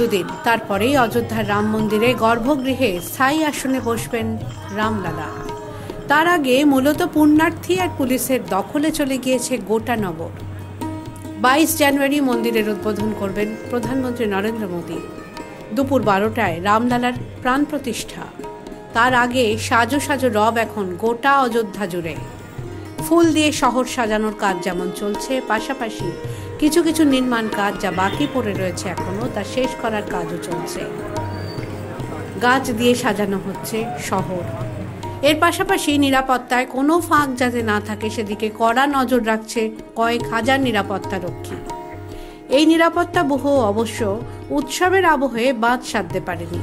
দুদিন, তারপরেই অযোধ্যার রাম মন্দিরে গর্ভগৃহে স্থায়ী আসনে বসবেন রামলালা। তার আগে মূলত পুণ্যার্থী আর পুলিশের দখলে চলে গিয়েছে গোটা নগর। 22 জানুয়ারি মন্দিরের উদ্বোধন করবেন প্রধানমন্ত্রী নরেন্দ্র মোদী। দুপুর 12টায় রামলালার প্রাণ প্রতিষ্ঠা। তার আগে সাজো সাজো রব এখন গোটা অযোধ্যা জুড়ে। ফুল দিয়ে শহর সাজানোর কাজ যেমন চলছে, পাশাপাশি কিছু কিছু নির্মাণ কাজ যা বাকি পড়ে রয়েছে এখনো, তা শেষ করার কাজও চলছে। গাছ দিয়ে সাজানো হচ্ছে শহর। এর পাশাপাশি নিরাপত্তায় কোনো ফাঁক যাতে না থাকে সেদিকে কড়া নজর রাখছে কয়েক হাজার নিরাপত্তারক্ষী। এই নিরাপত্তা ব্যূহ অবশ্য উৎসবের আবহে বাদ সাধতে পারেনি।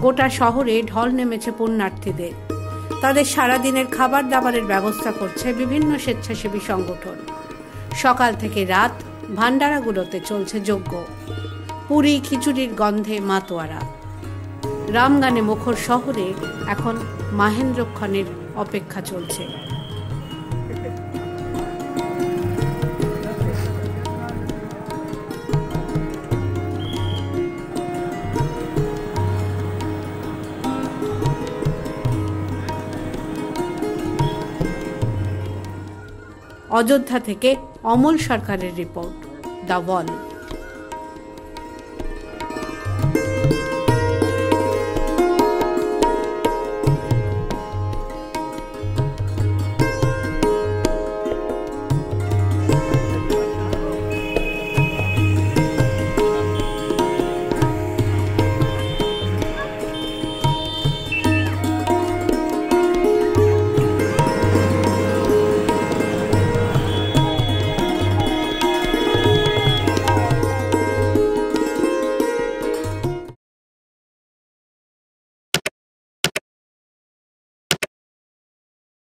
গোটা শহরে ঢল নেমেছে পুণ্যার্থীদের। তাদের সারাদিনের খাবার দাবারের ব্যবস্থা করছে বিভিন্ন স্বেচ্ছাসেবী সংগঠন। সকাল থেকে রাত ভান্ডারাগুলোতে চলছে যজ্ঞ। পুরি খিচুড়ির গন্ধে মাতোয়ারা। রামগানে মুখর শহরে এখন মাহেন্দ্রক্ষণের অপেক্ষা চলছে। অযোধ্যা থেকে অমল সরকারের রিপোর্ট, দ্য ওয়াল।